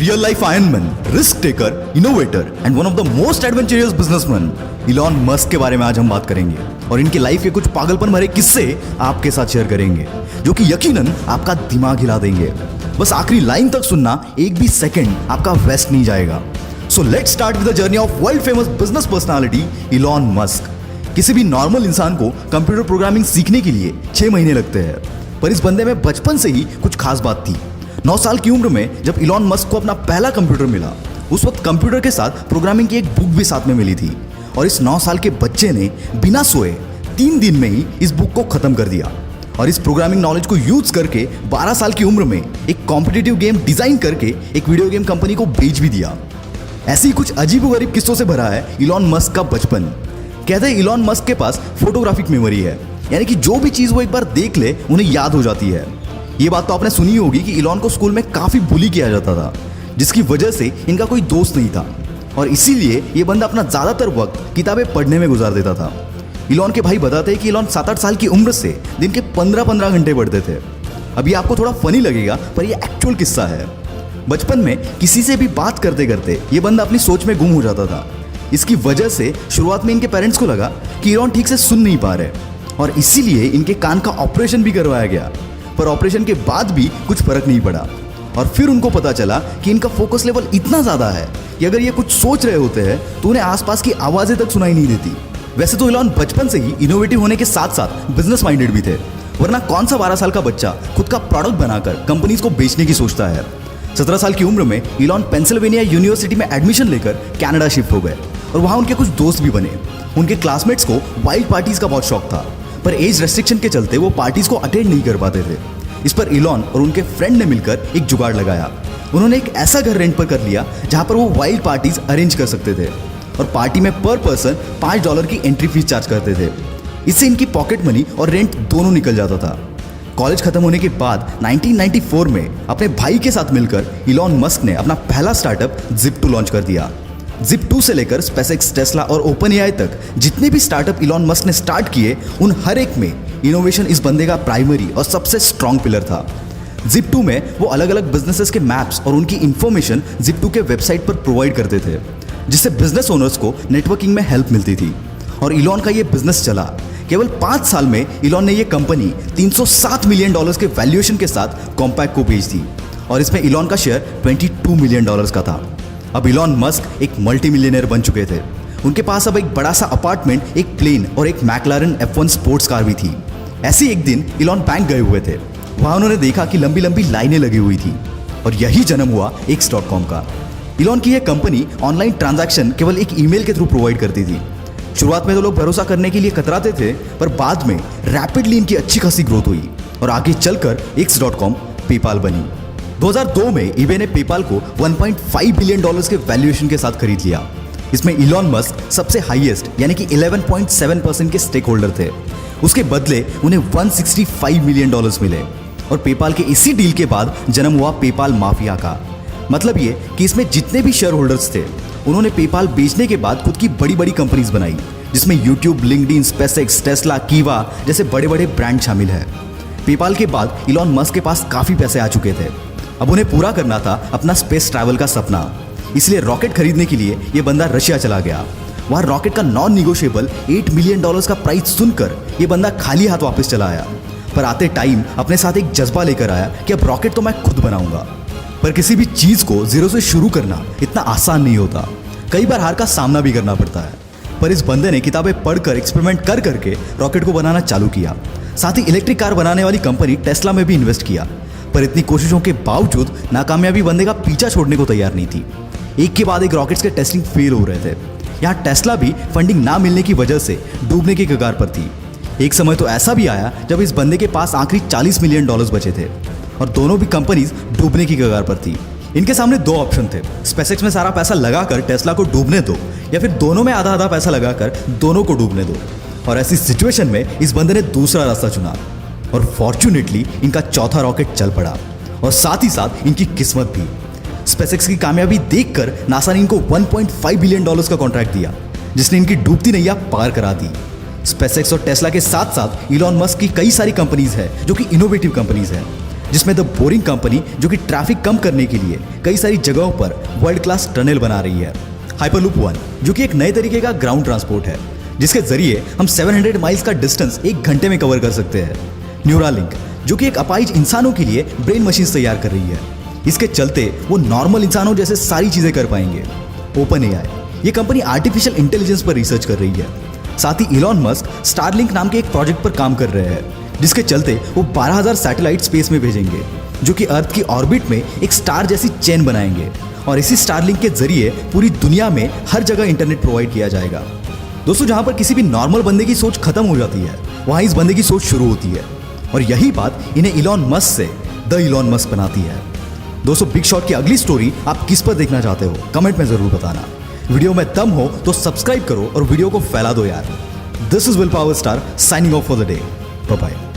Real life Iron Man, risk taker, innovator and one of the most adventurous businessman, Elon Musk के बारे में आज हम बात करेंगे और इनकी लाइफ के कुछ पागलपन भरे किस्से आपके साथ शेयर करेंगे जो कि यकीनन आपका दिमाग हिला देंगे। बस आखिरी लाइन तक सुनना, एक भी सेकंड आपका वेस्ट नहीं जाएगा। So let's start with the journey of world famous business personality Elon Musk. किसी भी नॉर्मल इंसान को कंप्यूटर प्रोग्रामिंग सीखने के लिए 6 महीने लगते हैं, पर इस बंदे में बचपन से ही कुछ खास बात थी। 9 साल की उम्र में जब इलॉन मस्क को अपना पहला कंप्यूटर मिला, उस वक्त कंप्यूटर के साथ प्रोग्रामिंग की एक बुक भी साथ में मिली थी और इस 9 साल के बच्चे ने बिना सोए 3 दिन में ही इस बुक को खत्म कर दिया और इस प्रोग्रामिंग नॉलेज को यूज करके 12 साल की उम्र में एक कॉम्पिटिटिव गेम डिजाइन करके एक वीडियो गेम कंपनी को बेच भी दिया। ऐसी कुछ अजीबोगरीब किस्सों से भरा है इलॉन मस्क का बचपन। कहते हैं इलॉन मस्क के पास फोटोग्राफिक मेमोरी है, यानी कि जो भी चीज वो एक बार देख ले उन्हें याद हो जाती है। ये बात तो आपने सुनी होगी कि इलॉन को स्कूल में काफी बुली किया जाता था, जिसकी वजह से इनका कोई दोस्त नहीं था और इसीलिए ये बंदा अपना ज्यादातर वक्त किताबें पढ़ने में गुजार देता था। इलॉन के भाई बताते हैं कि इलॉन 7-8 साल की उम्र से दिन के 15-15 घंटे पढ़ते थे। अभी आपको थोड़ा फनी लगेगा, पर ये एक्चुअल किस्सा है। बचपन में किसी से भी बात करते करते ये बंदा अपनी सोच में गुम हो जाता था। इसकी वजह से शुरुआत में इनके पेरेंट्स को लगा कि इलॉन ठीक से सुन नहीं पा रहे और इसीलिए इनके कान का ऑपरेशन भी करवाया गया, पर ऑपरेशन के बाद भी कुछ फर्क नहीं पड़ा। और फिर उनको पता चला कि इनका फोकस लेवल इतना ज़्यादा है कि अगर ये कुछ सोच रहे होते हैं तो उन्हें आसपास की आवाज़ें तक सुनाई नहीं देती। वैसे तो इलॉन बचपन से ही इनोवेटिव होने के साथ साथ बिजनेस माइंडेड भी थे, वरना कौन सा 12 साल का बच्चा खुद का प्रोडक्ट बनाकर कंपनीज को बेचने की सोचता है। 17 साल की उम्र में इलॉन पेंसिल्वेनिया यूनिवर्सिटी में एडमिशन लेकर कनाडा शिफ्ट हो गए और वहाँ उनके कुछ दोस्त भी बने। उनके क्लासमेट्स को वाइल्ड पार्टीज का बहुत शौक था, पर एज रेस्ट्रिक्शन के चलते वो पार्टीज को अटेंड नहीं कर पाते थे। इस पर इलॉन और उनके फ्रेंड ने मिलकर एक जुगाड़ लगाया। उन्होंने एक ऐसा घर रेंट पर कर लिया जहां पर वो वाइल्ड पार्टीज अरेंज कर सकते थे और पार्टी में पर पर्सन $5 की एंट्री फीस चार्ज करते थे। इससे इनकी पॉकेट मनी और रेंट दोनों निकल जाता था। कॉलेज खत्म होने के बाद 1994 में अपने भाई के साथ मिलकर इलॉन मस्क ने अपना पहला स्टार्टअप Zip2 लॉन्च कर दिया। Zip2 से लेकर SpaceX, टेस्ला और OpenAI तक जितने भी स्टार्टअप इलॉन मस्क ने स्टार्ट किए, उन हर एक में इनोवेशन इस बंदे का प्राइमरी और सबसे स्ट्रॉन्ग पिलर था। Zip2 में वो अलग अलग बिजनेसेस के मैप्स और उनकी इंफॉर्मेशन Zip2 के वेबसाइट पर प्रोवाइड करते थे, जिससे बिजनेस ओनर्स को नेटवर्किंग में हेल्प मिलती थी। और इलॉन का ये बिजनेस चला। केवल 5 साल में इलॉन ने ये कंपनी $307 मिलियन के वैल्यूएशन के साथ कॉम्पैक्ट को बेच दी और इसमें इलॉन का शेयर $22 मिलियन का था। अब इलॉन मस्क एक मल्टी मिलियनर बन चुके थे। उनके पास अब एक बड़ा सा अपार्टमेंट, एक प्लेन और एक मैकलारन F1 स्पोर्ट्स कार भी थी। ऐसे एक दिन इलॉन बैंक गए हुए थे। वहां उन्होंने देखा कि लंबी लंबी लाइनें लगी हुई थी और यही जन्म हुआ X.com का। इलॉन की यह कंपनी ऑनलाइन ट्रांजैक्शन केवल एक ईमेल के थ्रू प्रोवाइड करती थी। शुरुआत में तो लोग भरोसा करने के लिए कतराते थे, पर बाद में रैपिडली इनकी अच्छी खासी ग्रोथ हुई और आगे चलकर X.com पेपाल बनी। 2002 में eBay ने पेपाल को $1.5 बिलियन के वैल्यूएशन के साथ खरीद लिया। इसमें इलॉन मस्क सबसे हाईएस्ट यानी कि 11.7% के स्टेक होल्डर थे। उसके बदले उन्हें $165 मिलियन मिले और पेपाल के इसी डील के बाद जन्म हुआ पेपाल माफिया का। मतलब ये कि इसमें जितने भी शेयर होल्डर्स थे, उन्होंने पेपाल बेचने के बाद खुद की बड़ी बड़ी कंपनीज बनाई, जिसमें यूट्यूब, लिंक्डइन, SpaceX, टेस्ला, कीवा जैसे बड़े बड़े ब्रांड शामिल है। पेपाल के बाद इलॉन मस्क के पास काफी पैसे आ चुके थे। अब उन्हें पूरा करना था अपना स्पेस ट्रैवल का सपना, इसलिए रॉकेट खरीदने के लिए ये बंदा रशिया चला गया। वहाँ रॉकेट का नॉन निगोशिएबल $8 मिलियन का प्राइस सुनकर ये बंदा खाली हाथ वापस चला आया, पर आते टाइम अपने साथ एक जज्बा लेकर आया कि अब रॉकेट तो मैं खुद बनाऊंगा। पर किसी भी चीज को जीरो से शुरू करना इतना आसान नहीं होता, कई बार हार का सामना भी करना पड़ता है। पर इस बंदे ने किताबें पढ़कर एक्सपेरिमेंट कर करके रॉकेट को बनाना चालू किया। साथ ही इलेक्ट्रिक कार बनाने वाली कंपनी टेस्ला में भी इन्वेस्ट किया, पर इतनी कोशिशों के बावजूद नाकामयाबी बंदे का पीछा छोड़ने को तैयार नहीं थी। एक के बाद एक रॉकेट्स के टेस्टिंग फेल हो रहे थे। यहाँ टेस्ला भी फंडिंग ना मिलने की वजह से डूबने की कगार पर थी। एक समय तो ऐसा भी आया जब इस बंदे के पास आखिरी $40 मिलियन बचे थे और दोनों भी कंपनीज डूबने की कगार पर थी। इनके सामने 2 ऑप्शन थे, SpaceX में सारा पैसा लगाकर टेस्ला को डूबने दो या फिर दोनों में आधा आधा पैसा लगाकर दोनों को डूबने दो। और ऐसी सिचुएशन में इस बंदे ने दूसरा रास्ता चुना और फॉर्चुनेटली इनका चौथा रॉकेट चल पड़ा और साथ ही साथ इनकी किस्मत भी। SpaceX की कामयाबी देखकर नासा ने इनको $1.5 बिलियन का कॉन्ट्रैक्ट दिया, जिसने इनकी डूबती नैया पार करा दी। SpaceX और टेस्ला के साथ साथ इलॉन मस्क की कई सारी कंपनीज है जो कि इनोवेटिव कंपनीज हैं। जिसमें द बोरिंग कंपनी जो कि ट्रैफिक कम करने के लिए कई सारी जगहों पर वर्ल्ड क्लास टनल बना रही है। हाइपरलूप 1 जो कि एक नए तरीके का ग्राउंड ट्रांसपोर्ट है, जिसके जरिए हम 700 माइल्स का डिस्टेंस 1 घंटे में कवर कर सकते हैं। न्यूरालिंक जो कि एक अपाहिज इंसानों के लिए ब्रेन मशीन तैयार कर रही है, इसके चलते वो नॉर्मल इंसानों जैसे सारी चीजें कर पाएंगे। ओपन एआई ये कंपनी आर्टिफिशियल इंटेलिजेंस पर रिसर्च कर रही है। साथ ही इलॉन मस्क स्टारलिंक नाम के एक प्रोजेक्ट पर काम कर रहे हैं, जिसके चलते वो 12,000 सैटेलाइट स्पेस में भेजेंगे, जो कि अर्थ की ऑर्बिट में एक स्टार जैसी चेन बनाएंगे। और इसी स्टारलिंक के जरिए पूरी दुनिया में हर जगह इंटरनेट प्रोवाइड किया जाएगा। दोस्तों, जहां पर किसी भी नॉर्मल बंदे की सोच खत्म हो जाती है, वहां इस बंदे की सोच शुरू होती है। और यही बात इन्हें इलॉन मस्क से द इलॉन मस्क बनाती है। दोस्तों, बिग शॉट की अगली स्टोरी आप किस पर देखना चाहते हो, कमेंट में जरूर बताना। वीडियो में दम हो तो सब्सक्राइब करो और वीडियो को फैला दो यार। This is will power star signing off for the day. Bye bye.